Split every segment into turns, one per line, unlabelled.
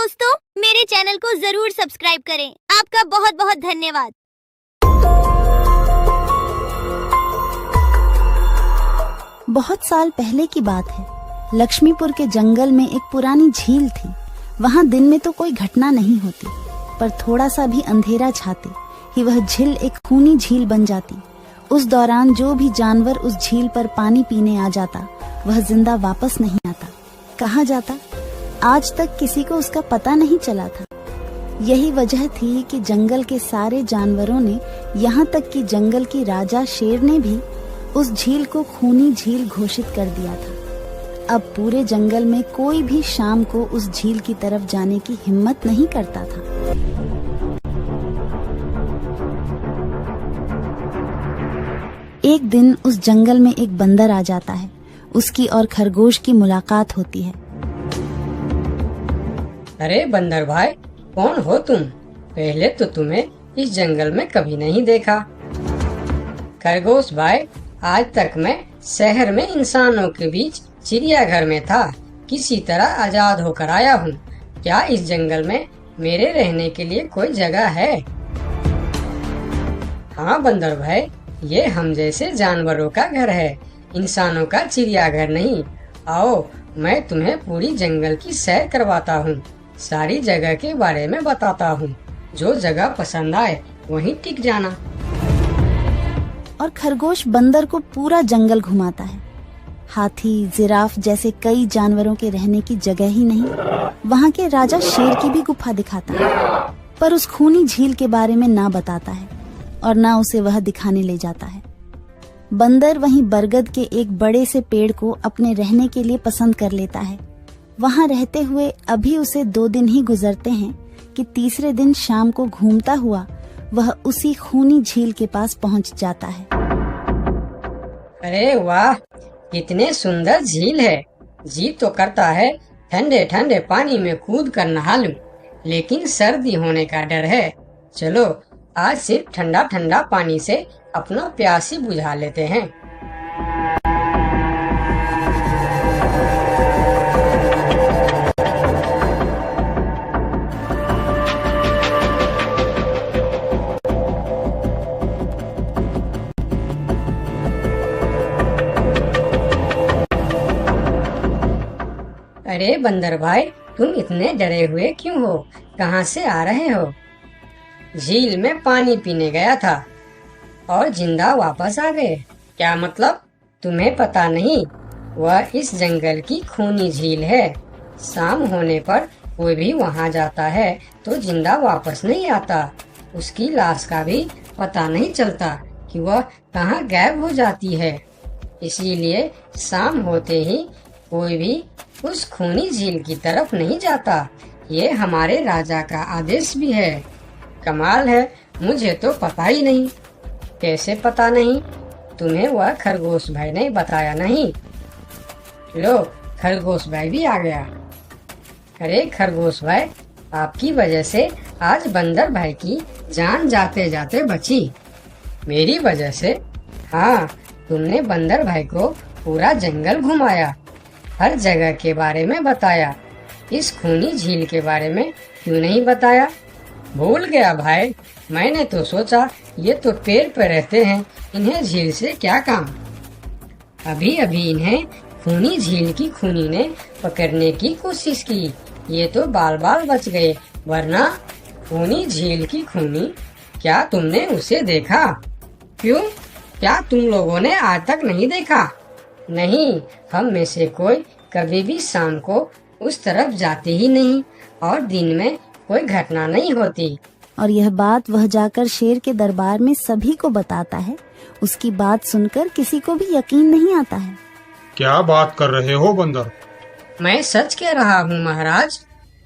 दोस्तों, मेरे चैनल को जरूर सब्सक्राइब करें। आपका बहुत बहुत धन्यवाद।
बहुत साल पहले की बात है। लक्ष्मीपुर के जंगल में एक पुरानी झील थी। वहाँ दिन में तो कोई घटना नहीं होती, पर थोड़ा सा भी अंधेरा छाते ही वह झील एक खूनी झील बन जाती। उस दौरान जो भी जानवर उस झील पर पानी पीने आ जाता, वह जिंदा वापस नहीं आता। कहाँ जाता, आज तक किसी को उसका पता नहीं चला था। यही वजह थी कि जंगल के सारे जानवरों ने, यहाँ तक कि जंगल की राजा शेर ने भी उस झील को खूनी झील घोषित कर दिया था। अब पूरे जंगल में कोई भी शाम को उस झील की तरफ जाने की हिम्मत नहीं करता था। एक दिन उस जंगल में एक बंदर आ जाता है। उसकी और खरगोश की मुलाकात होती है।
अरे बंदर भाई, कौन हो तुम? पहले तो तुम्हें इस जंगल में कभी नहीं देखा। खरगोश भाई, आज तक मैं शहर में इंसानों के बीच चिड़ियाघर में था। किसी तरह आजाद होकर आया हूँ। क्या इस जंगल में मेरे रहने के लिए कोई जगह है? हाँ बंदर भाई, ये हम जैसे जानवरों का घर है, इंसानों का चिड़ियाघर नहीं। आओ, मैं तुम्हें पूरी जंगल की सैर करवाता हूँ, सारी जगह के बारे में बताता हूँ। जो जगह पसंद आए वहीं टिक जाना।
और खरगोश बंदर को पूरा जंगल घुमाता है। हाथी, जिराफ जैसे कई जानवरों के रहने की जगह ही नहीं, वहाँ के राजा शेर की भी गुफा दिखाता है, पर उस खूनी झील के बारे में ना बताता है और ना उसे वह दिखाने ले जाता है। बंदर वहीं बरगद के एक बड़े से पेड़ को अपने रहने के लिए पसंद कर लेता है। वहाँ रहते हुए अभी उसे 2 दिन ही गुजरते हैं कि तीसरे दिन शाम को घूमता हुआ वह उसी खूनी झील के पास पहुँच जाता है।
अरे वाह, कितने सुंदर झील है। जी तो करता है ठंडे ठंडे पानी में कूद कर नहा लूं, लेकिन सर्दी होने का डर है। चलो, आज सिर्फ ठंडा ठंडा पानी से अपना प्यास ही बुझा लेते हैं। अरे बंदर भाई, तुम इतने डरे हुए क्यों हो? कहाँ से आ रहे हो? झील में पानी पीने गया था और जिंदा वापस आ गए। क्या मतलब? तुम्हें पता नहीं? वह इस जंगल की खूनी झील है। शाम होने पर कोई भी वहाँ जाता है तो जिंदा वापस नहीं आता। उसकी लाश का भी पता नहीं चलता कि वह कहाँ गायब हो जाती है। इसीलिए शाम होते ही कोई भी उस खूनी झील की तरफ नहीं जाता। ये हमारे राजा का आदेश भी है। कमाल है, मुझे तो पता ही नहीं। कैसे पता नहीं? तुम्हें वह खरगोश भाई ने बताया नहीं? लो, खरगोश भाई भी आ गया। अरे खरगोश भाई, आपकी वजह से आज बंदर भाई की जान जाते जाते बची। मेरी वजह से? हाँ, तुमने बंदर भाई को पूरा जंगल घुमाया, हर जगह के बारे में बताया। इस खूनी झील के बारे में क्यों नहीं बताया? भूल गया भाई, मैंने तो सोचा ये तो पेड़ पे रहते हैं, इन्हें झील से क्या काम। अभी अभी इन्हें खूनी झील की खूनी ने पकड़ने की कोशिश की, ये तो बाल बाल बच गए, वरना खूनी झील की खूनी, क्या तुमने उसे देखा? क्यों, क्या तुम लोगों ने आज तक नहीं देखा? नहीं, हम में से कोई कभी भी शाम को उस तरफ जाते ही नहीं और दिन में कोई घटना नहीं होती।
और यह बात वह जाकर शेर के दरबार में सभी को बताता है। उसकी बात सुनकर किसी को भी यकीन नहीं आता है।
क्या बात कर रहे हो बंदर?
मैं सच कह रहा हूँ महाराज,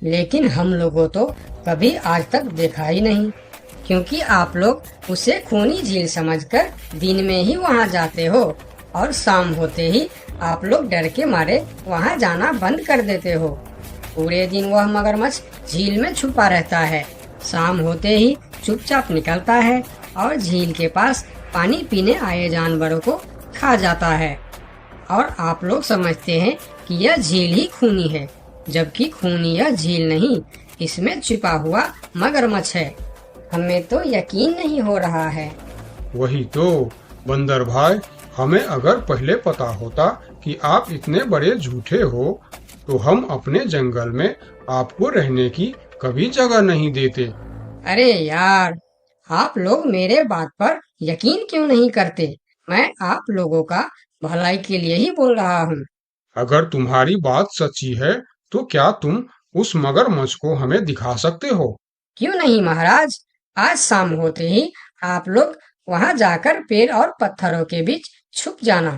लेकिन हम लोगों तो कभी आज तक देखा ही नहीं, क्योंकि आप लोग उसे खूनी झील समझकर दिन में ही वहाँ जाते हो और शाम होते ही आप लोग डर के मारे वहाँ जाना बंद कर देते हो। पूरे दिन वह मगरमच्छ झील में छुपा रहता है, शाम होते ही चुपचाप निकलता है और झील के पास पानी पीने आए जानवरों को खा जाता है। और आप लोग समझते हैं कि यह झील ही खूनी है, जबकि खूनी यह झील नहीं, इसमें छिपा हुआ मगरमच्छ है। हमें तो यकीन नहीं हो रहा है।
वही तो बंदर भाई, हमें अगर पहले पता होता कि आप इतने बड़े झूठे हो तो हम अपने जंगल में आपको रहने की कभी जगह नहीं देते।
अरे यार, आप लोग मेरे बात पर यकीन क्यों नहीं करते? मैं आप लोगों का भलाई के लिए ही बोल रहा हूँ।
अगर तुम्हारी बात सच्ची है तो क्या तुम उस मगरमच्छ को हमें दिखा सकते हो?
क्यों नहीं महाराज, आज शाम होते ही आप लोग वहाँ जाकर पेड़ और पत्थरों के बीच छुप जाना।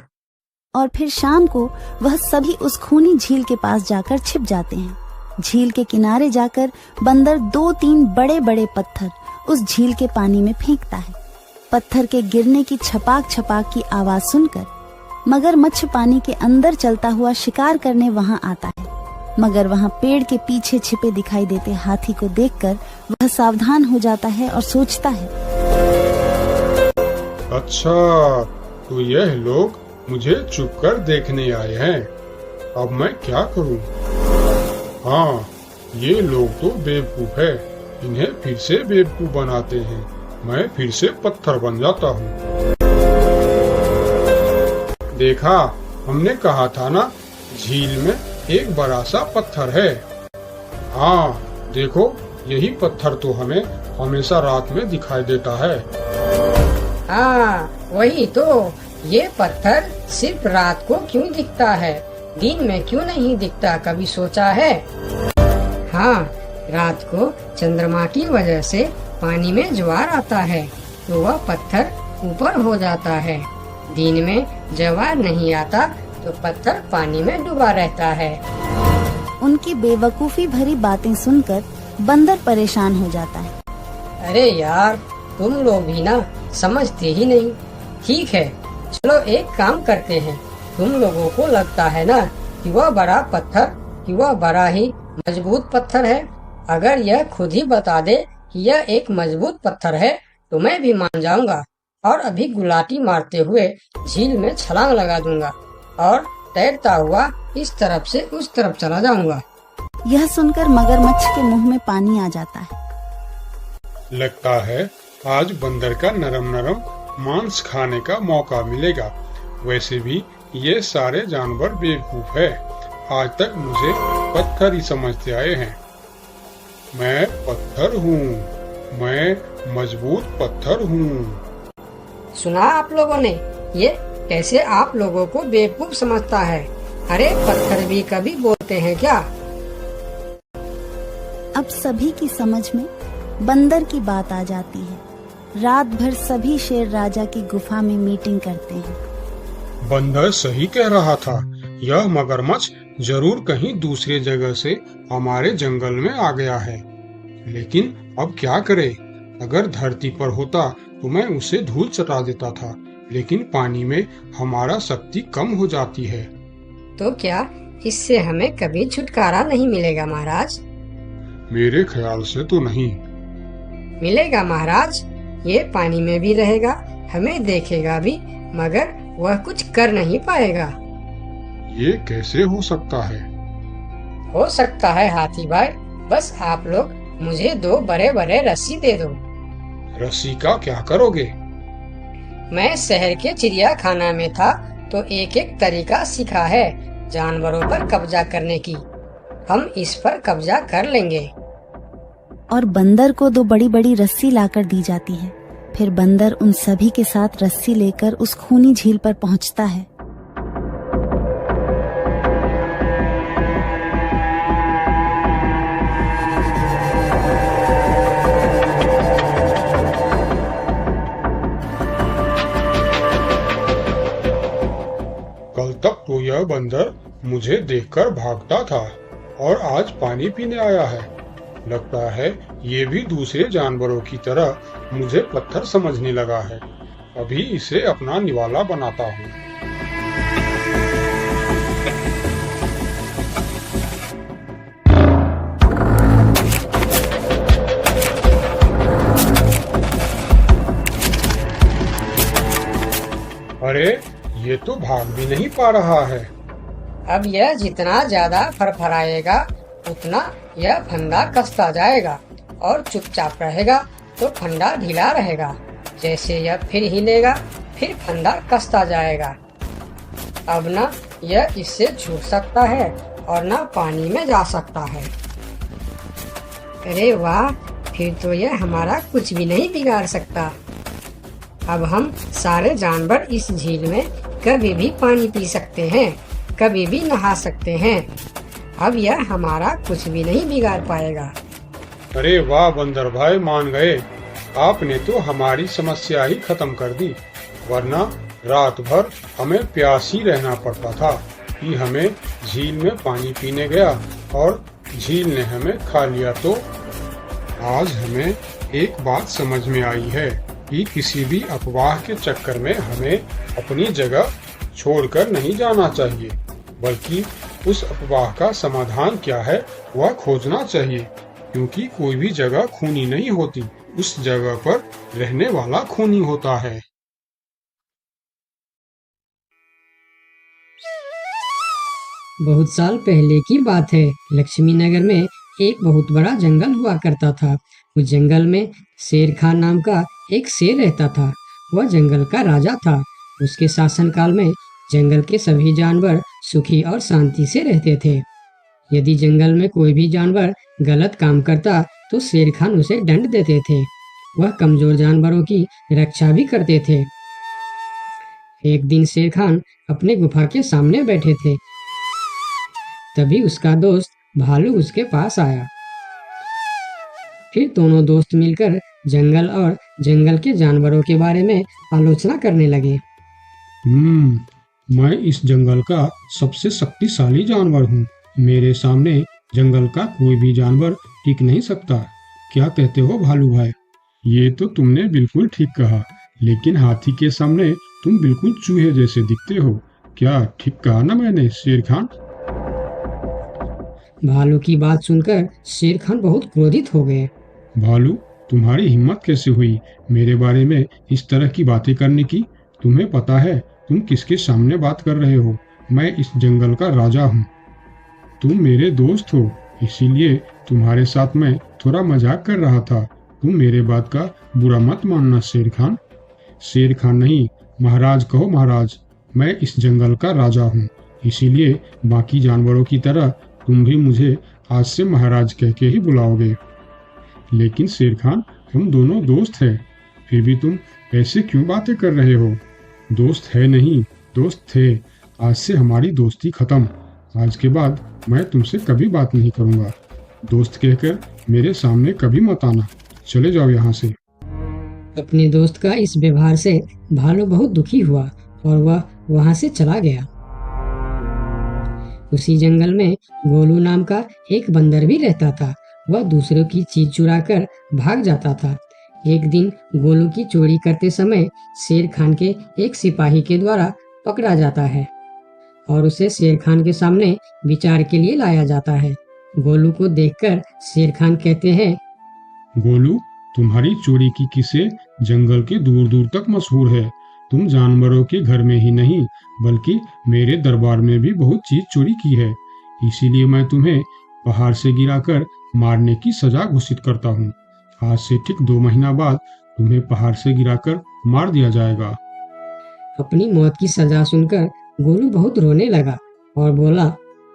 और फिर शाम को वह सभी उस खूनी झील के पास जाकर छिप जाते हैं। झील के किनारे जाकर बंदर 2-3 बड़े बड़े पत्थर उस झील के पानी में फेंकता है। पत्थर के गिरने की छपाक छपाक की आवाज सुनकर मगरमच्छ पानी के अंदर चलता हुआ शिकार करने वहां आता है। मगर वहां पेड़ के पीछे छिपे दिखाई देते हाथी को देखकर वह सावधान हो जाता है और सोचता है,
अच्छा, तो यह लोग मुझे छुपकर देखने आए हैं। अब मैं क्या करूं? हाँ, ये लोग तो बेवकूफ है। इन्हें फिर से बेवकूफ बनाते हैं। मैं फिर से पत्थर बन जाता हूँ। देखा, हमने कहा था ना, झील में एक बड़ा सा पत्थर है। हाँ देखो, यही पत्थर तो हमें हमेशा रात में दिखाई देता है।
हाँ वही तो, ये पत्थर सिर्फ रात को क्यों दिखता है, दिन में क्यों नहीं दिखता, कभी सोचा है? हाँ, रात को चंद्रमा की वजह से पानी में ज्वार आता है तो वह पत्थर ऊपर हो जाता है। दिन में ज्वार नहीं आता तो पत्थर पानी में डूबा रहता है।
उनकी बेवकूफी भरी बातें सुनकर बंदर परेशान हो जाता है।
अरे यार, तुम लोग भी ना समझते ही नहीं। ठीक है, चलो एक काम करते हैं। तुम लोगों को लगता है ना कि वह बड़ा पत्थर, कि वह बड़ा ही मजबूत पत्थर है। अगर यह खुद ही बता दे कि यह एक मजबूत पत्थर है तो मैं भी मान जाऊंगा और अभी गुलाटी मारते हुए झील में छलांग लगा दूंगा और तैरता हुआ इस तरफ से उस तरफ चला जाऊंगा।
यह सुनकर मगरमच्छ के मुंह में पानी आ जाता है।
लगता है आज बंदर का नरम नरम मांस खाने का मौका मिलेगा। वैसे भी ये सारे जानवर बेवकूफ है। आज तक मुझे पत्थर ही समझते आए हैं। मैं पत्थर हूँ, मैं मजबूत पत्थर हूँ।
सुना आप लोगों ने, ये कैसे आप लोगों को बेवकूफ समझता है? अरे पत्थर भी कभी बोलते हैं क्या?
अब सभी की समझ में बंदर की बात आ जाती है। रात भर सभी शेर राजा की गुफा में मीटिंग करते हैं।
बंदर सही कह रहा था। यह मगरमच्छ जरूर कहीं दूसरे जगह से हमारे जंगल में आ गया है। लेकिन अब क्या करे? अगर धरती पर होता तो मैं उसे धूल चटा देता था, लेकिन पानी में हमारा शक्ति कम हो जाती है।
तो क्या इससे हमें कभी छुटकारा नहीं मिलेगा महाराज?
मेरे ख्याल से तो नहीं।
मिलेगा महाराज, ये पानी में भी रहेगा, हमें देखेगा भी, मगर वह कुछ कर नहीं पाएगा।
ये कैसे हो सकता है?
हो सकता है हाथी भाई, बस आप लोग मुझे 2 बड़े बड़े रस्सी दे दो।
रस्सी का क्या करोगे?
मैं शहर के चिड़िया खाना में था तो एक एक तरीका सीखा है जानवरों पर कब्जा करने की। हम इस पर कब्जा कर लेंगे।
और बंदर को 2 बड़ी बड़ी रस्सी लाकर दी जाती है। फिर बंदर उन सभी के साथ रस्सी लेकर उस खूनी झील पर पहुंचता है।
कल तक तो यह बंदर मुझे देखकर भागता था और आज पानी पीने आया है। लगता है ये भी दूसरे जानवरों की तरह मुझे पत्थर समझने लगा है। अभी इसे अपना निवाला बनाता हूँ। अरे ये तो भाग भी नहीं पा रहा है।
अब यह जितना ज्यादा फरफराएगा उतना यह फंदा कसता जाएगा और चुपचाप रहेगा तो फंदा ढीला रहेगा। जैसे यह फिर हिलेगा फिर फंदा कसता जाएगा। अब ना यह इससे छूट सकता है और ना पानी में जा सकता है। अरे वाह, फिर तो यह हमारा कुछ भी नहीं बिगाड़ सकता। अब हम सारे जानवर इस झील में कभी भी पानी पी सकते हैं, कभी भी नहा सकते हैं। अब यह हमारा कुछ भी नहीं बिगाड़ पाएगा।
अरे वाह बंदर भाई, मान गए। आपने तो हमारी समस्या ही खत्म कर दी, वरना रात भर हमें प्यास ही रहना पड़ता था कि हमें झील में पानी पीने गया और झील ने हमें खा लिया। तो आज हमें एक बात समझ में आई है कि किसी भी अफवाह के चक्कर में हमें अपनी जगह छोड़कर नहीं जाना चाहिए, बल्कि उस अफवाह का समाधान क्या है वह खोजना चाहिए, क्योंकि कोई भी जगह खूनी नहीं होती, उस जगह पर रहने वाला खूनी होता है।
बहुत साल पहले की बात है। लक्ष्मी नगर में एक बहुत बड़ा जंगल हुआ करता था। उस जंगल में शेर खान नाम का एक शेर रहता था। वह जंगल का राजा था। उसके शासनकाल में जंगल के सभी जानवर सुखी और शांति से रहते थे। यदि जंगल में कोई भी जानवर गलत काम करता तो शेर खान उसे दंड देते थे। वह कमजोर जानवरों की रक्षा भी करते थे। एक दिन शेर खान अपने गुफा के सामने बैठे थे। तभी उसका दोस्त भालू उसके पास आया। फिर दोनों दोस्त मिलकर जंगल और जंगल के जानवरों के बारे में आलोचना करने लगे।
मैं इस जंगल का सबसे शक्तिशाली जानवर हूँ। मेरे सामने जंगल का कोई भी जानवर टिक नहीं सकता। क्या कहते हो भालू भाई? ये तो तुमने बिल्कुल ठीक कहा, लेकिन हाथी के सामने तुम बिल्कुल चूहे जैसे दिखते हो। क्या ठीक कहा ना मैंने शेर खान?
भालू की बात सुनकर शेर खान बहुत क्रोधित हो गए।
भालू, तुम्हारी हिम्मत कैसे हुई मेरे बारे में इस तरह की बातें करने की? तुम्हें पता है तुम किसके सामने बात कर रहे हो? मैं इस जंगल का राजा हूँ। तुम मेरे दोस्त हो, इसीलिए तुम्हारे साथ मैं थोड़ा मजाक कर रहा था। तुम मेरे बात का बुरा मत मानना शेर खान। शेर खान नहीं, महाराज कहो महाराज। मैं इस जंगल का राजा हूँ, इसीलिए बाकी जानवरों की तरह तुम भी मुझे आज से महाराज कह के ही बुलाओगे। लेकिन शेर खान, हम दोनों दोस्त हैं, फिर भी तुम ऐसे क्यों बातें कर रहे हो? दोस्त है नहीं, दोस्त थे। आज से हमारी दोस्ती खत्म। आज के बाद मैं तुमसे कभी बात नहीं करूंगा। दोस्त कहकर मेरे सामने कभी मत आना। चले जाओ यहाँ से।
अपने दोस्त का इस व्यवहार से भालू बहुत दुखी हुआ और वह वहां से चला गया। उसी जंगल में गोलू नाम का एक बंदर भी रहता था। वह दूसरों की चीज चुराकर भाग जाता था। एक दिन गोलू की चोरी करते समय शेर खान के एक सिपाही के द्वारा पकड़ा जाता है और उसे शेर खान के सामने विचार के लिए लाया जाता है। गोलू को देखकर शेर खान कहते हैं,
गोलू, तुम्हारी चोरी की किस्से जंगल के दूर दूर तक मशहूर है। तुम जानवरों के घर में ही नहीं बल्कि मेरे दरबार में भी बहुत चीज चोरी की है। इसीलिए मैं तुम्हें पहाड़ से गिराकर मारने की सजा घोषित करता हूँ। आज से ठीक 2 महीना बाद तुम्हें पहाड़ से गिराकर मार दिया जाएगा।
अपनी मौत की सजा सुनकर गोलू बहुत रोने लगा और बोला,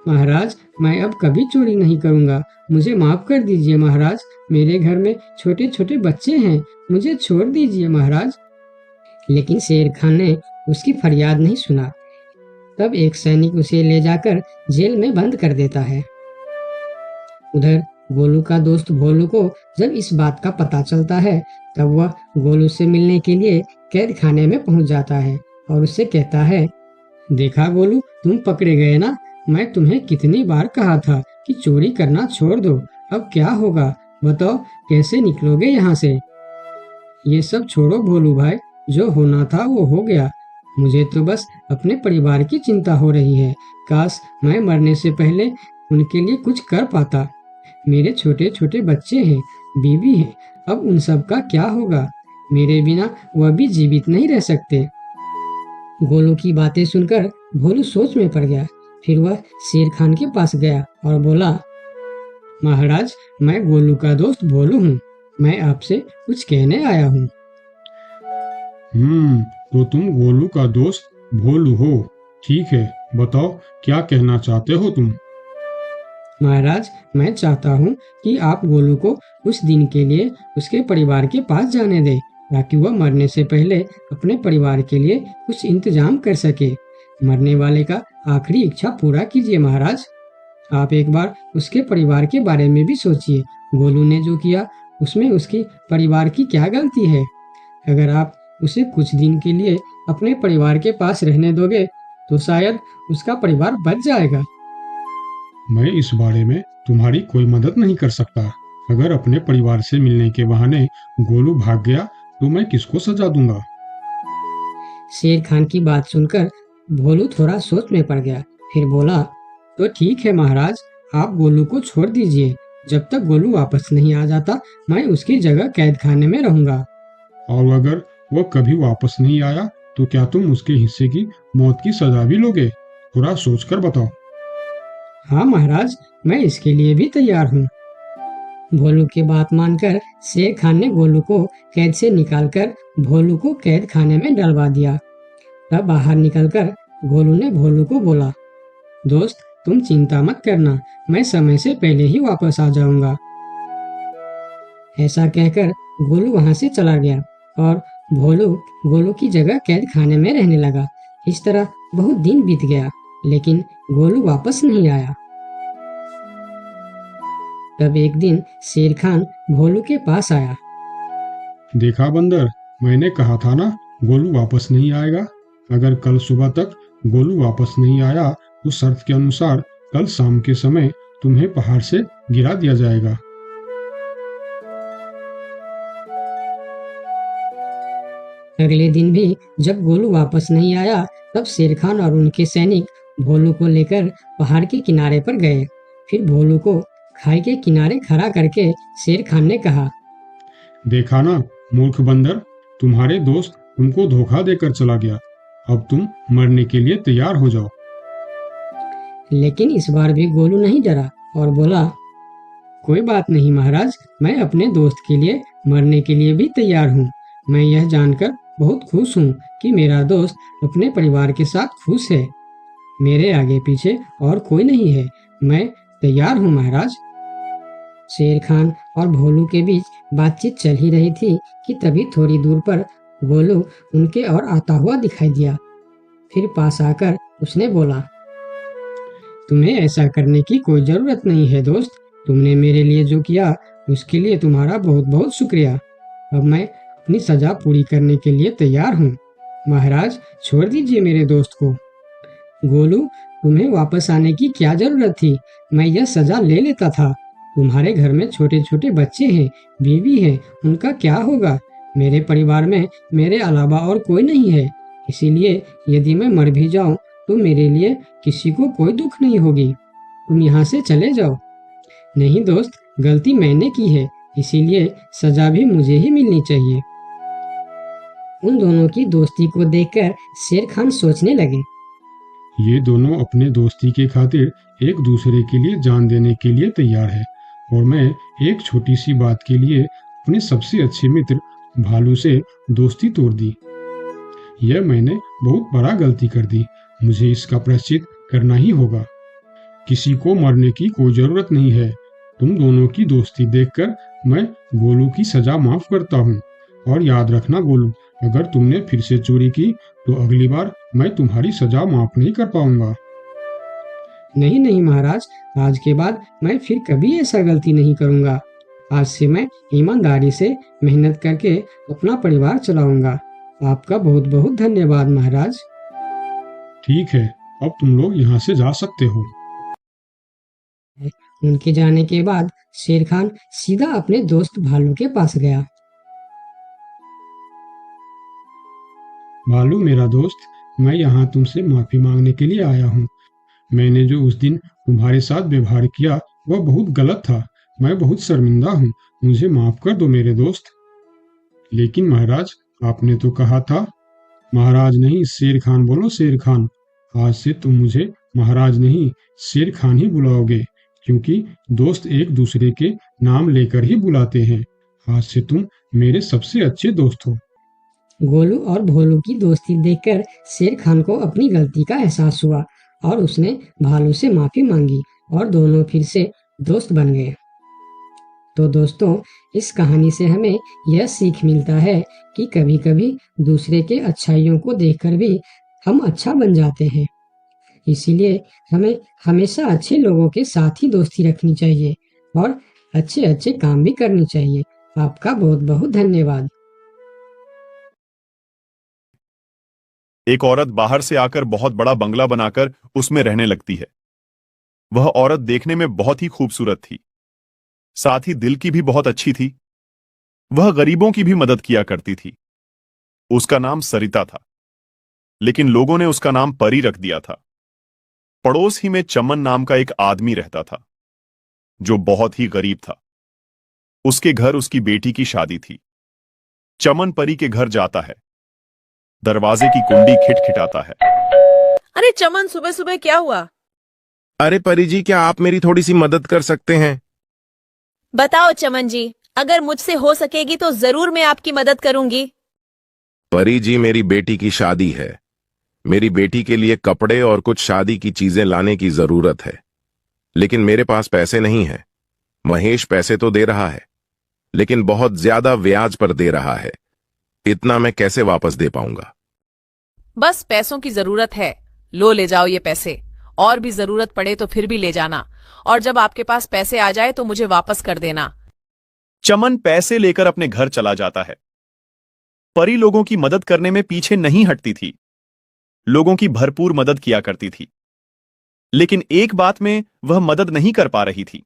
महाराज, मैं अब कभी चोरी नहीं करूंगा। मुझे माफ कर दीजिए महाराज। मेरे घर में छोटे छोटे बच्चे हैं, मुझे छोड़ दीजिए महाराज। लेकिन शेर खान ने उसकी फरियाद नहीं सुना। तब एक सैनिक उसे ले जाकर जेल में बंद कर देता है। उधर गोलू का दोस्त भोलू को जब इस बात का पता चलता है तब वह गोलू से मिलने के लिए कैद खाने में पहुंच जाता है और उससे कहता है, देखा गोलू, तुम पकड़े गए ना। मैं तुम्हें कितनी बार कहा था कि चोरी करना छोड़ दो। अब क्या होगा बताओ, कैसे निकलोगे यहाँ से? ये सब छोड़ो भोलू भाई, जो होना था वो हो गया। मुझे तो बस अपने परिवार की चिंता हो रही है। काश मैं मरने से पहले उनके लिए कुछ कर पाता। मेरे छोटे छोटे बच्चे हैं, बीवी है, अब उन सब का क्या होगा? मेरे बिना वह भी जीवित नहीं रह सकते। गोलू की बातें सुनकर भोलू सोच में पड़ गया। फिर वह शेर खान के पास गया और बोला, महाराज, मैं गोलू का दोस्त भोलू हूँ। मैं आपसे कुछ कहने आया हूँ।
तो तुम गोलू का दोस्त भोलू हो। ठीक है, बताओ क्या कहना चाहते हो तुम।
महाराज, मैं चाहता हूँ कि आप गोलू को कुछ दिन के लिए उसके परिवार के पास जाने दें, ताकि वह मरने से पहले अपने परिवार के लिए कुछ इंतजाम कर सके। मरने वाले का आखिरी इच्छा पूरा कीजिए महाराज। आप एक बार उसके परिवार के बारे में भी सोचिए। गोलू ने जो किया उसमें उसकी परिवार की क्या गलती है? अगर आप उसे कुछ दिन के लिए अपने परिवार के पास रहने दोगे तो शायद उसका परिवार बच जाएगा।
मैं इस बारे में तुम्हारी कोई मदद नहीं कर सकता। अगर अपने परिवार से मिलने के बहाने गोलू भाग गया तो मैं किसको सजा दूंगा?
शेर खान की बात सुनकर भोलू थोड़ा सोच में पड़ गया। फिर बोला, तो ठीक है महाराज, आप गोलू को छोड़ दीजिए। जब तक गोलू वापस नहीं आ जाता मैं उसकी जगह कैद खाने में रहूंगा।
और अगर वह कभी वापस नहीं आया तो क्या तुम उसके हिस्से की मौत की सजा भी लोगे? थोड़ा सोचकर बताओ।
हाँ महाराज, मैं इसके लिए भी तैयार हूँ। भोलू की बात मानकर शेर खान ने गोलू को कैद से निकालकर भोलू को कैद खाने में डलवा दिया। तब बाहर निकलकर गोलू ने भोलू को बोला, दोस्त तुम चिंता मत करना, मैं समय से पहले ही वापस आ जाऊंगा। ऐसा कहकर गोलू वहां से चला गया और भोलू गोलू की जगह कैद खाने में रहने लगा। इस तरह बहुत दिन बीत गया, लेकिन गोलू वापस नहीं आया। तब एक दिन शेर खान भोलू के पास आया।
देखा बंदर, मैंने कहा था ना गोलू वापस नहीं आएगा। अगर कल सुबह तक गोलू वापस नहीं आया तो शर्त के अनुसार कल शाम के समय तुम्हें पहाड़ से गिरा दिया जाएगा।
अगले दिन भी जब गोलू वापस नहीं आया तब शेर खान और उनके सैनिक भोलू को लेकर पहाड़ के किनारे पर गए। फिर भोलू को खाई के किनारे खड़ा करके शेर खान ने कहा,
देखा ना मूर्ख बंदर, तुम्हारे दोस्त तुमको धोखा देकर चला गया। अब तुम मरने के लिए तैयार हो जाओ।
लेकिन इस बार भी गोलू नहीं डरा और बोला, कोई बात नहीं महाराज, मैं अपने दोस्त के लिए मरने के लिए भी तैयार हूँ। मैं यह जानकर बहुत खुश हूँ कि मेरा दोस्त अपने परिवार के साथ खुश है। मेरे आगे पीछे और कोई नहीं है, मैं तैयार हूँ महाराज। शेर खान और भोलू के बीच बातचीत चल ही रही थी कि तभी थोड़ी दूर पर गोलू उनके और आता हुआ दिखाई दिया। फिर पास आकर उसने बोला, तुम्हें ऐसा करने की कोई जरूरत नहीं है दोस्त। तुमने मेरे लिए जो किया उसके लिए तुम्हारा बहुत बहुत शुक्रिया। अब मैं अपनी सजा पूरी करने के लिए तैयार हूँ। महाराज छोड़ दीजिए मेरे दोस्त को। गोलू, तुम्हें वापस आने की क्या जरूरत थी? मैं यह सजा ले लेता था। तुम्हारे घर में छोटे छोटे बच्चे हैं, बीवी है, उनका क्या होगा? मेरे परिवार में मेरे अलावा और कोई नहीं है, इसीलिए यदि मैं मर भी जाऊं तो मेरे लिए किसी को कोई दुख नहीं होगी। तुम यहाँ से चले जाओ। नहीं दोस्त, गलती मैंने की है, इसीलिए सजा भी मुझे ही मिलनी चाहिए। उन दोनों की दोस्ती को देखकर शेर खान सोचने लगे,
ये दोनों अपने दोस्ती के खातिर एक दूसरे के लिए जान देने के लिए तैयार है, और मैं एक छोटी सी बात के लिए अपने सबसे अच्छे मित्र भालू से दोस्ती तोड़ दी। यह मैंने बहुत बड़ा गलती कर दी। मुझे इसका प्रायश्चित करना ही होगा। किसी को मरने की कोई जरूरत नहीं है। तुम दोनों की दोस्ती देखकर मैं गोलू की सजा माफ करता हूँ। और याद रखना गोलू, अगर तुमने फिर से चोरी की तो अगली बार मैं तुम्हारी सजा माफ नहीं कर पाऊंगा।
नहीं नहीं महाराज, आज के बाद मैं फिर कभी ऐसा गलती नहीं करूंगा। आज से मैं ईमानदारी से मेहनत करके अपना परिवार चलाऊंगा। आपका बहुत बहुत धन्यवाद महाराज।
ठीक है, अब तुम लोग यहाँ से जा सकते हो।
उनके जाने के बाद शेर खान सीधा अपने दोस्त भालू के पास गया।
भालू मेरा दोस्त, मैं यहाँ तुमसे माफी मांगने के लिए आया हूँ। मैंने जो उस दिन तुम्हारे साथ व्यवहार किया वह बहुत गलत था। मैं बहुत शर्मिंदा हूँ, मुझे माफ कर दो मेरे दोस्त। लेकिन महाराज, आपने तो कहा था। महाराज नहीं, शेर खान बोलो, शेर खान। आज से तुम मुझे महाराज नहीं शेर खान ही बुलाओगे, क्योंकि दोस्त एक दूसरे के नाम लेकर ही बुलाते हैं। आज से तुम मेरे सबसे अच्छे दोस्त हो।
गोलू और भोलू की दोस्ती देखकर शेर खान को अपनी गलती का एहसास हुआ और उसने भालू से माफी मांगी और दोनों फिर से दोस्त बन गए। तो दोस्तों, इस कहानी से हमें यह सीख मिलता है कि कभी कभी दूसरे के अच्छाइयों को देखकर भी हम अच्छा बन जाते हैं। इसीलिए हमें हमेशा अच्छे लोगों के साथ ही दोस्ती रखनी चाहिए और अच्छे अच्छे काम भी करनी चाहिए। आपका बहुत बहुत धन्यवाद।
एक औरत बाहर से आकर बहुत बड़ा बंगला बनाकर उसमें रहने लगती है। वह औरत देखने में बहुत ही खूबसूरत थी, साथ ही दिल की भी बहुत अच्छी थी। वह गरीबों की भी मदद किया करती थी। उसका नाम सरिता था, लेकिन लोगों ने उसका नाम परी रख दिया था। पड़ोस ही में चमन नाम का एक आदमी रहता था, जो बहुत ही गरीब था। उसके घर उसकी बेटी की शादी थी। चमन परी के घर जाता है। दरवाजे की कुंडी खिटखिटाता है।
अरे चमन, सुबह सुबह क्या हुआ?
अरे परी जी, क्या आप मेरी थोड़ी सी मदद कर सकते हैं?
बताओ चमन जी, अगर मुझसे हो सकेगी तो जरूर मैं आपकी मदद करूंगी।
परी जी, मेरी बेटी की शादी है। मेरी बेटी के लिए कपड़े और कुछ शादी की चीजें लाने की जरूरत है, लेकिन मेरे पास पैसे नहीं है। महेश पैसे तो दे रहा है, लेकिन बहुत ज्यादा ब्याज पर दे रहा है। इतना मैं कैसे वापस दे पाऊंगा?
बस पैसों की जरूरत है, लो ले जाओ ये पैसे। और भी जरूरत पड़े तो फिर भी ले जाना, और जब आपके पास पैसे आ जाए तो मुझे वापस कर देना।
चमन पैसे लेकर अपने घर चला जाता है। परी लोगों की मदद करने में पीछे नहीं हटती थी। लोगों की भरपूर मदद किया करती थी, लेकिन एक बात में वह मदद नहीं कर पा रही थी।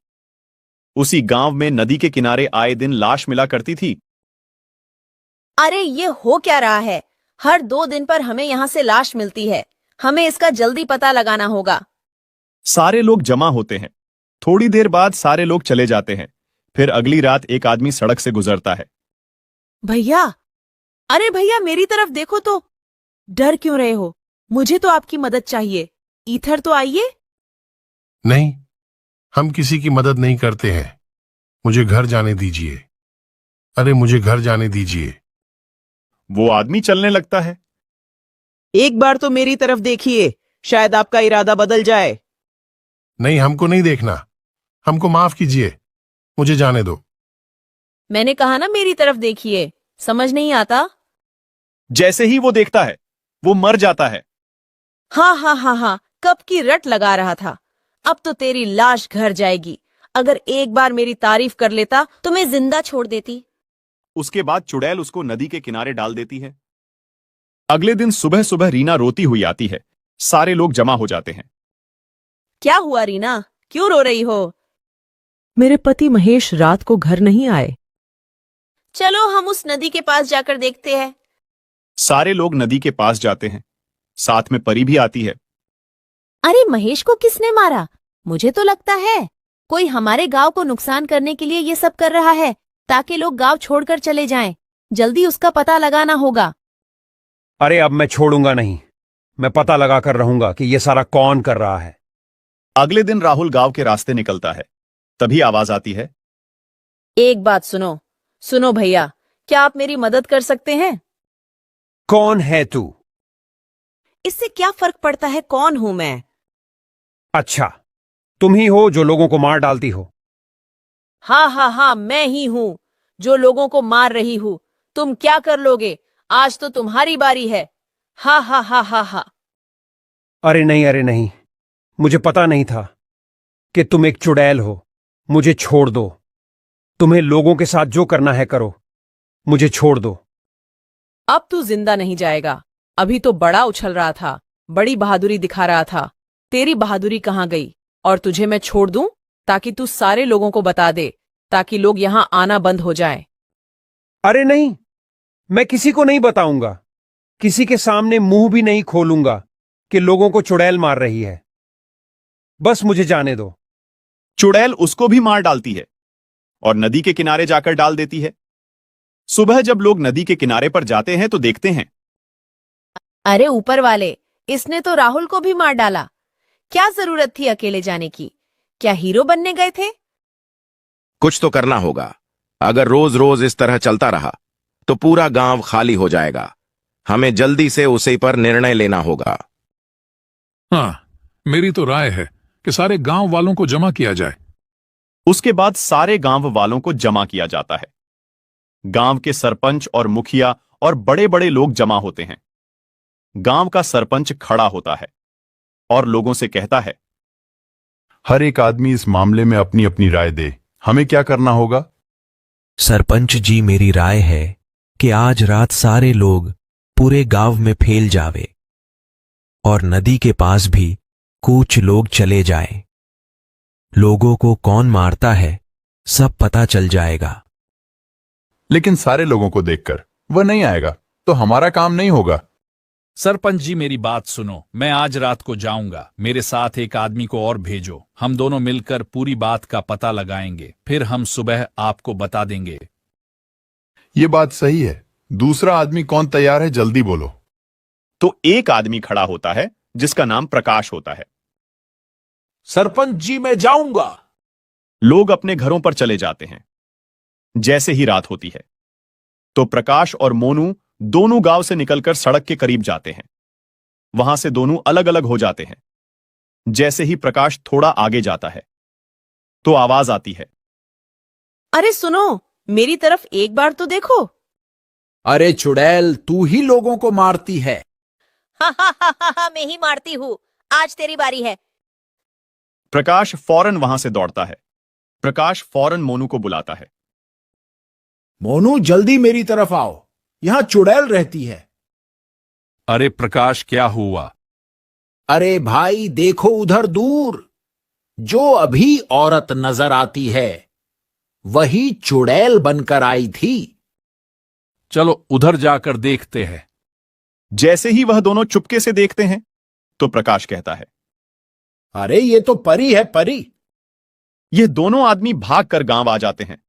उसी गांव में नदी के किनारे आए दिन लाश मिला करती थी।
अरे ये हो क्या रहा है? हर 2 दिन पर हमें यहाँ से लाश मिलती है। हमें इसका जल्दी पता लगाना होगा।
सारे लोग जमा होते हैं। थोड़ी देर बाद सारे लोग चले जाते हैं। फिर अगली रात एक आदमी सड़क से गुजरता है।
भैया, अरे भैया, मेरी तरफ देखो तो। डर क्यों रहे हो? मुझे तो आपकी मदद चाहिए। इधर तो आइए।
नहीं, हम किसी की मदद नहीं करते हैं। मुझे घर जाने दीजिए। अरे मुझे घर जाने दीजिए।
वो आदमी चलने लगता है।
एक बार तो मेरी तरफ देखिए, शायद आपका इरादा बदल जाए।
नहीं, हमको नहीं देखना। हमको माफ कीजिए, मुझे जाने दो।
मैंने कहा ना, मेरी तरफ देखिए। समझ नहीं आता?
जैसे ही वो देखता है, वो मर जाता है।
हाँ हाँ हाँ हाँ, कब की रट लगा रहा था। अब तो तेरी लाश घर जाएगी। अगर एक बार मेरी तारीफ कर लेता तो मैं जिंदा छोड़ देती।
उसके बाद चुड़ैल उसको नदी के किनारे डाल देती है। अगले दिन सुबह सुबह रीना रोती हुई आती है। सारे लोग जमा हो जाते हैं।
क्या हुआ रीना, क्यों रो रही हो?
मेरे पति महेश रात को घर नहीं आए।
चलो हम उस नदी के पास जाकर देखते हैं।
सारे लोग नदी के पास जाते हैं। साथ में परी भी आती है।
अरे महेश को किसने मारा? मुझे तो लगता है कोई हमारे गांव को नुकसान करने के लिए ये सब कर रहा है, ताकि लोग गांव छोड़कर चले जाएं। जल्दी उसका पता लगाना होगा।
अरे अब मैं छोड़ूंगा नहीं। मैं पता लगा कर रहूंगा कि ये सारा कौन कर रहा है।
अगले दिन राहुल गांव के रास्ते निकलता है। तभी आवाज आती है।
एक बात सुनो। सुनो भैया, क्या आप मेरी मदद कर सकते हैं?
कौन है तू?
इससे क्या फर्क पड़ता है कौन हूं मैं?
अच्छा, तुम ही हो जो लोगों को मार डालती हो।
हाँ हाँ हाँ, मैं ही हूं जो लोगों को मार रही हूं। तुम क्या कर लोगे? आज तो तुम्हारी बारी है। हा हा हा हा हा।
अरे नहीं, मुझे पता नहीं था कि तुम एक चुड़ैल हो। मुझे छोड़ दो। तुम्हें लोगों के साथ जो करना है करो। मुझे छोड़ दो।
अब तू जिंदा नहीं जाएगा। अभी तो बड़ा उछल रहा था, बड़ी बहादुरी दिखा रहा था। तेरी बहादुरी कहाँ गई? और तुझे मैं छोड़ दूं ताकि तू सारे लोगों को बता दे, ताकि लोग यहां आना बंद हो जाए।
अरे नहीं, मैं किसी को नहीं बताऊंगा। किसी के सामने मुंह भी नहीं खोलूंगा कि लोगों को चुड़ैल मार रही है। बस मुझे जाने दो।
चुड़ैल उसको भी मार डालती है और नदी के किनारे जाकर डाल देती है। सुबह जब लोग नदी के किनारे पर जाते हैं तो देखते हैं,
अरे ऊपर वाले, इसने तो राहुल को भी मार डाला। क्या जरूरत थी अकेले जाने की? क्या हीरो बनने गए थे?
कुछ तो करना होगा। अगर रोज रोज इस तरह चलता रहा तो पूरा गांव खाली हो जाएगा। हमें जल्दी से उसी पर निर्णय लेना होगा।
हाँ, मेरी तो राय है कि सारे गांव वालों को जमा किया जाए।
उसके बाद सारे गांव वालों को जमा किया जाता है। गांव के सरपंच और मुखिया और बड़े बड़े लोग जमा होते हैं। गांव का सरपंच खड़ा होता है और लोगों से कहता है, हर एक आदमी इस मामले में अपनी अपनी राय दे। हमें क्या करना होगा?
सरपंच जी, मेरी राय है कि आज रात सारे लोग पूरे गांव में फैल जावे और नदी के पास भी कुछ लोग चले जाएं। लोगों को कौन मारता है सब पता चल जाएगा।
लेकिन सारे लोगों को देखकर वह नहीं आएगा तो हमारा काम नहीं होगा।
सरपंच जी, मेरी बात सुनो। मैं आज रात को जाऊंगा। मेरे साथ एक आदमी को और भेजो। हम दोनों मिलकर पूरी बात का पता लगाएंगे। फिर हम सुबह आपको बता देंगे।
ये बात सही है। दूसरा आदमी कौन तैयार है? जल्दी बोलो। तो एक आदमी खड़ा होता है जिसका नाम प्रकाश होता है।
सरपंच जी, मैं जाऊंगा।
लोग अपने घरों पर चले जाते हैं। जैसे ही रात होती है तो प्रकाश और मोनू दोनों गांव से निकलकर सड़क के करीब जाते हैं। वहां से दोनों अलग अलग हो जाते हैं। जैसे ही प्रकाश थोड़ा आगे जाता है तो आवाज आती है,
अरे सुनो, मेरी तरफ एक बार तो देखो।
अरे चुड़ैल, तू ही लोगों को मारती है।
मैं ही मारती हूँ। आज तेरी बारी है।
प्रकाश फौरन वहां से दौड़ता है। प्रकाश फौरन मोनू को बुलाता है।
मोनू, जल्दी मेरी तरफ आओ। यहां चुड़ैल रहती है। अरे प्रकाश, क्या हुआ? अरे भाई, देखो उधर दूर जो अभी औरत नजर आती है वही चुड़ैल बनकर आई थी। चलो उधर जाकर देखते हैं।
जैसे ही वह दोनों चुपके से देखते हैं तो प्रकाश कहता है,
अरे ये तो परी है, परी।
ये दोनों आदमी भागकर गांव आ जाते हैं।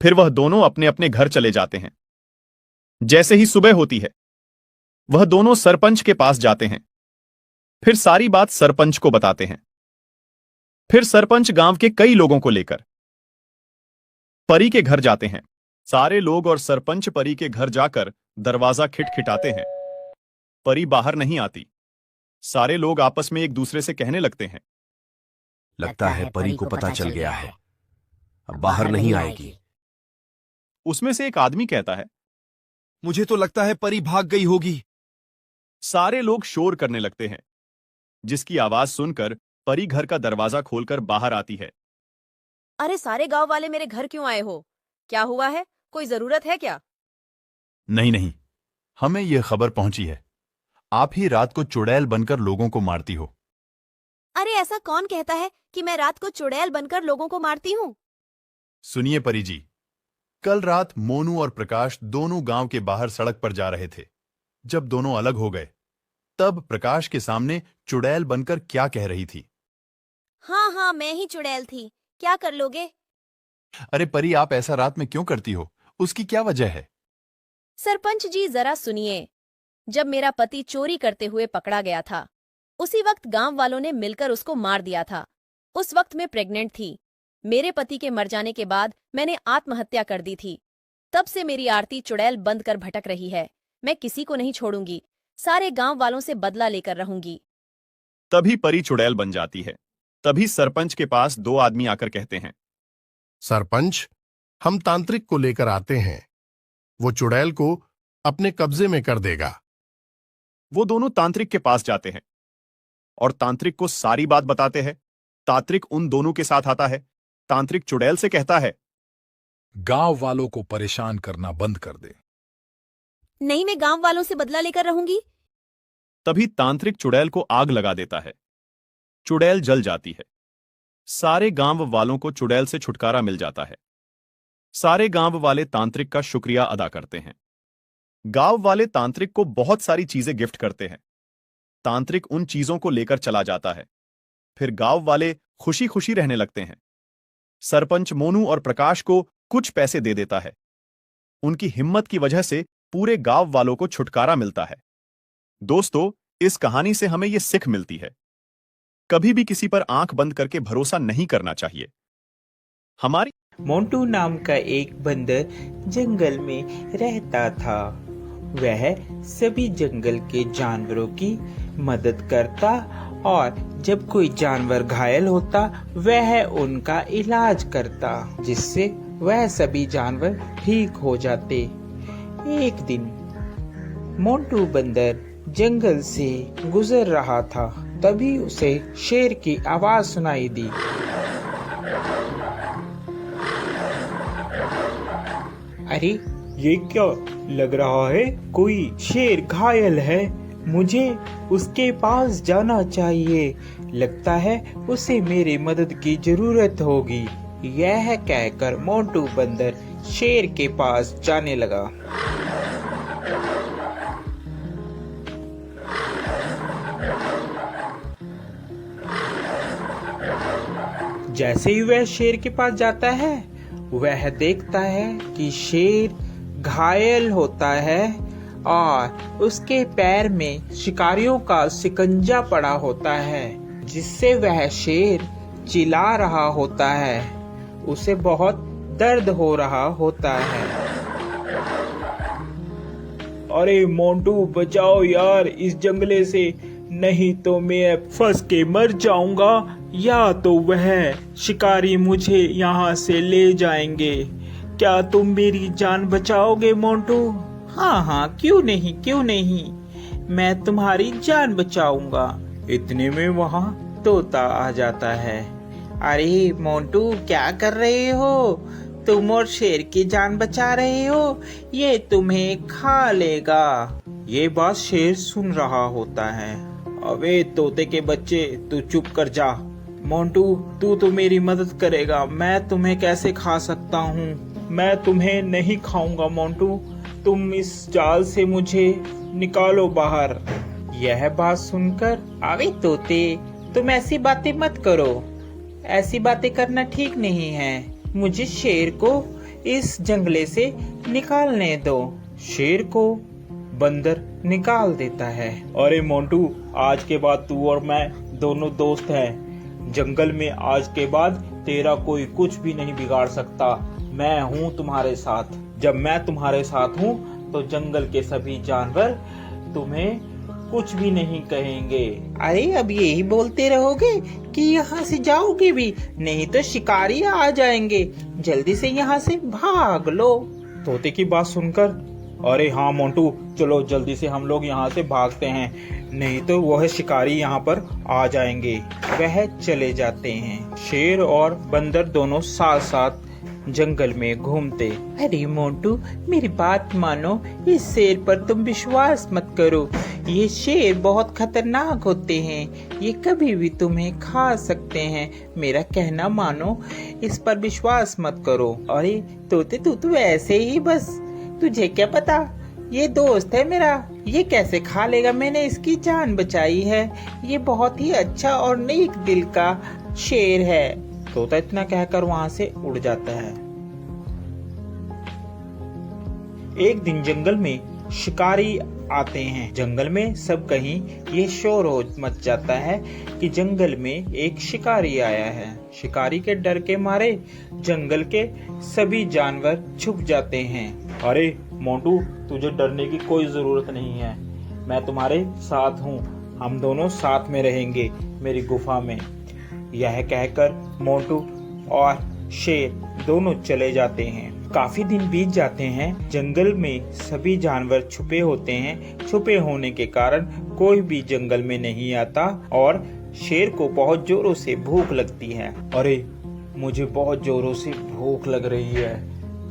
फिर वह दोनों अपने अपने घर चले जाते हैं। जैसे ही सुबह होती है वह दोनों सरपंच के पास जाते हैं। फिर सारी बात सरपंच को बताते हैं। फिर सरपंच गांव के कई लोगों को लेकर परी के घर जाते हैं। सारे लोग और सरपंच परी के घर जाकर दरवाजा खिटखिटाते हैं। परी बाहर नहीं आती। सारे लोग आपस में एक दूसरे से कहने लगते हैं,
लगता है परी को पता चल गया है, अब बाहर नहीं आएगी।
उसमें से एक आदमी कहता है,
मुझे तो लगता है परी भाग गई होगी।
सारे लोग शोर करने लगते हैं, जिसकी आवाज सुनकर परी घर का दरवाजा खोलकर बाहर आती है।
अरे सारे गांव वाले मेरे घर क्यों आए हो? क्या हुआ है? कोई जरूरत है क्या?
नहीं नहीं, हमें यह खबर पहुंची है, आप ही रात को चुड़ैल बनकर लोगों को मारती हो।
अरे ऐसा कौन कहता है कि मैं रात को चुड़ैल बनकर लोगों को मारती हूँ?
सुनिए परी जी, कल रात मोनू और प्रकाश दोनों गांव के बाहर सड़क पर जा रहे थे। जब दोनों अलग हो गए तब प्रकाश के सामने चुड़ैल बनकर क्या कह रही थी।
हाँ हाँ, मैं ही चुड़ैल थी। क्या कर लोगे?
अरे परी, आप ऐसा रात में क्यों करती हो? उसकी क्या वजह है?
सरपंच जी, जरा सुनिए। जब मेरा पति चोरी करते हुए पकड़ा गया था उसी वक्त गांव वालों ने मिलकर उसको मार दिया था। उस वक्त मैं प्रेग्नेंट थी। मेरे पति के मर जाने के बाद मैंने आत्महत्या कर दी थी। तब से मेरी आरती चुड़ैल बंद कर भटक रही है। मैं किसी को नहीं छोड़ूंगी। सारे गांव वालों से बदला लेकर रहूंगी।
तभी परी चुड़ैल बन जाती है। तभी सरपंच के पास दो आदमी आकर कहते हैं,
सरपंच, हम तांत्रिक को लेकर आते हैं। वो चुड़ैल को अपने कब्जे में कर देगा।
वो दोनों तांत्रिक के पास जाते हैं और तांत्रिक को सारी बात बताते हैं। तांत्रिक उन दोनों के साथ आता है। तांत्रिक चुड़ैल से कहता है,
गांव वालों को परेशान करना बंद कर दे।
नहीं, मैं गांव वालों से बदला लेकर रहूंगी।
तभी तांत्रिक चुड़ैल को आग लगा देता है। चुड़ैल जल जाती है। सारे गांव वालों को चुड़ैल से छुटकारा मिल जाता है। सारे गांव वाले तांत्रिक का शुक्रिया अदा करते हैं। गांव वाले तांत्रिक को बहुत सारी चीजें गिफ्ट करते हैं। तांत्रिक उन चीजों को लेकर चला जाता है। फिर गांव वाले खुशी खुशी रहने लगते हैं। सरपंच मोनू और प्रकाश को कुछ पैसे दे देता है। उनकी हिम्मत की वजह से पूरे गांव वालों को छुटकारा मिलता है। दोस्तों, इस कहानी से हमें यह सीख मिलती है कभी भी किसी पर आंख बंद करके भरोसा नहीं करना चाहिए। हमारी
मोंटू नाम का एक बंदर जंगल में रहता था। वह सभी जंगल के जानवरों की मदद करता और जब कोई जानवर घायल होता वह उनका इलाज करता, जिससे वह सभी जानवर ठीक हो जाते। एक दिन मोंटू बंदर जंगल से गुजर रहा था, तभी उसे शेर की आवाज सुनाई दी। अरे ये क्या लग रहा है, कोई शेर घायल है, मुझे उसके पास जाना चाहिए, लगता है उसे मेरी मदद की जरूरत होगी। यह कहकर मोंटू बंदर शेर के पास जाने लगा। जैसे ही वह शेर के पास जाता है वह देखता है कि शेर घायल होता है और उसके पैर में शिकारियों का शिकंजा पड़ा होता है, जिससे वह शेर चिल्ला रहा होता है। उसे बहुत दर्द हो रहा होता है।
अरे मोंटू बचाओ यार इस जंगले से, नहीं तो मैं फंस के मर जाऊंगा या तो वह शिकारी मुझे यहाँ से ले जाएंगे। क्या तुम मेरी जान बचाओगे मोंटू?
हाँ हाँ, क्यों नहीं, मैं तुम्हारी जान बचाऊंगा।
इतने में वहाँ
तोता आ जाता है। अरे मोंटू क्या कर रहे हो? तुम और शेर की जान बचा रहे हो, ये तुम्हें खा लेगा।
ये बात शेर सुन रहा होता है। अबे तोते के बच्चे, तू चुप कर जा। मोंटू तू तो मेरी मदद करेगा, मैं तुम्हें कैसे खा सकता हूँ? मैं तुम्हें नहीं खाऊंगा मोंटू, तुम इस जाल से मुझे निकालो बाहर।
यह बात सुनकर, अबे तोते तुम ऐसी बातें मत करो, ऐसी बातें करना ठीक नहीं है। मुझे शेर को इस जंगले से निकालने दो।
शेर को बंदर निकाल देता है। अरे मोंटू, आज के बाद तू और मैं दोनों दोस्त हैं। जंगल में आज के बाद तेरा कोई कुछ भी नहीं बिगाड़ सकता। मैं हूँ तुम्हारे साथ। जब मैं तुम्हारे साथ हूँ तो जंगल के सभी जानवर तुम्हें कुछ भी नहीं कहेंगे।
अरे अब यही बोलते रहोगे कि यहाँ से जाओगे भी, नहीं तो शिकारी आ जाएंगे। जल्दी से यहाँ से भाग लो।
तोते की बात सुनकर, अरे हाँ मोंटू, चलो जल्दी से हम लोग यहाँ से भागते हैं, नहीं तो वह शिकारी यहाँ पर आ जाएंगे।
वह चले जाते हैं। शेर और बंदर दोनों साथ साथ जंगल में घूमते। अरे मोंटू मेरी बात मानो, इस शेर पर तुम विश्वास मत करो, ये शेर बहुत खतरनाक होते हैं, ये कभी भी तुम्हें खा सकते हैं। मेरा कहना मानो, इस पर विश्वास मत करो। अरे तोते तू तो ऐसे ही बस, तुझे क्या पता, ये दोस्त है मेरा, ये कैसे खा लेगा, मैंने इसकी जान बचाई है, ये बहुत ही अच्छा और नेक दिल का शेर है।
तोता इतना कहकर वहाँ से उड़ जाता है। एक दिन जंगल में शिकारी आते हैं। जंगल में सब कहीं ये शोर हो मच जाता है कि जंगल में एक शिकारी आया है। शिकारी के डर के मारे जंगल के सभी जानवर छुप जाते हैं। अरे मोंटू, तुझे डरने की कोई जरूरत नहीं है, मैं तुम्हारे साथ हूँ, हम दोनों साथ में रहेंगे मेरी गुफा में। यह कहकर मोंटू और शेर दोनों चले जाते हैं। काफी दिन बीत जाते हैं। जंगल में सभी जानवर छुपे होते हैं। छुपे होने के कारण कोई भी जंगल में नहीं आता और शेर को बहुत जोरों से भूख लगती है। अरे मुझे बहुत जोरों से भूख लग रही है,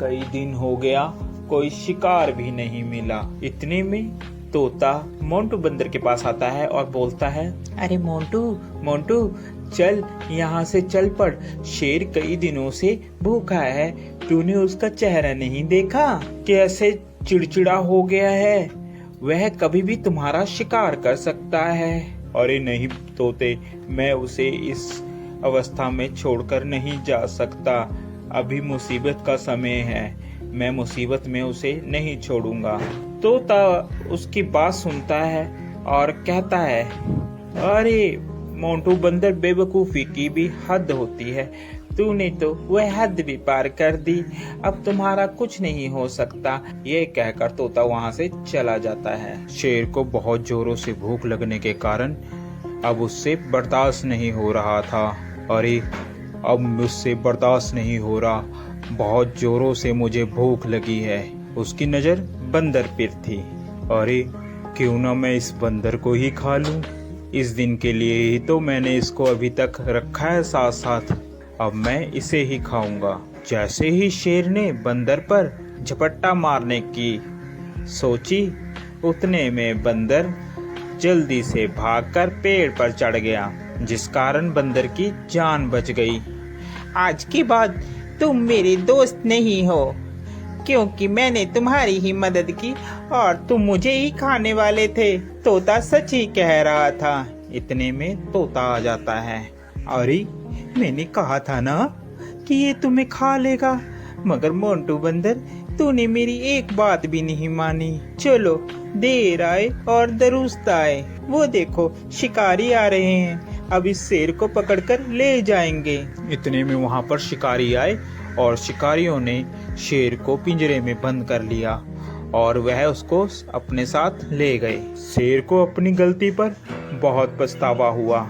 कई दिन हो गया कोई शिकार भी नहीं मिला। इतने में तोता मोंटू बंदर के पास आता है और बोलता है,
अरे मोंटू मोंटू चल यहाँ से चल पड़, शेर कई दिनों से भूखा है, तूने उसका चेहरा नहीं देखा, कैसे चिड़चिड़ा हो गया है, वह कभी भी तुम्हारा शिकार कर सकता है।
अरे नहीं तोते, मैं उसे इस अवस्था में छोड़कर नहीं जा सकता, अभी मुसीबत का समय है, मैं मुसीबत में उसे नहीं छोड़ूंगा। तोता उसकी बात सुनता है और कहता है, अरे मोंटू बंदर, बेवकूफी की भी हद होती है। तूने तो वह हद भी पार कर दी, अब तुम्हारा कुछ नहीं हो सकता। ये कहकर तोता वहाँ से चला जाता है। शेर को बहुत जोरों से भूख लगने के कारण अब उससे बर्दाश्त नहीं हो रहा था। अरे अब मुझसे बर्दाश्त नहीं हो रहा, बहुत जोरों से मुझे भूख लगी है। उसकी नजर बंदर पर थी। अरे क्यों ना मैं इस बंदर को ही खा लूं। इस दिन के लिए ही तो मैंने इसको अभी तक रखा है साथ साथ, अब मैं इसे ही खाऊंगा। जैसे ही शेर ने बंदर पर झपट्टा मारने की सोची, उतने में बंदर जल्दी से भागकर पेड़ पर चढ़ गया, जिस कारण बंदर की जान बच गई। आज के बाद तुम मेरे दोस्त नहीं हो, क्योंकि मैंने तुम्हारी ही मदद की और तुम मुझे ही खाने वाले थे। तोता सच ही कह रहा था। इतने में तोता आ जाता है। अरे मैंने कहा था ना कि ये तुम्हें खा लेगा, मगर मोंटू बंदर तूने मेरी एक बात भी नहीं मानी। चलो देर आए और दुरुस्त आए, वो देखो शिकारी आ रहे हैं, अब इस शेर को पकड़कर ले जाएंगे। इतने में वहाँ पर शिकारी आए और शिकारियों ने शेर को पिंजरे में बंद कर लिया और वह उसको अपने साथ ले गए। शेर को अपनी गलती पर बहुत पछतावा हुआ।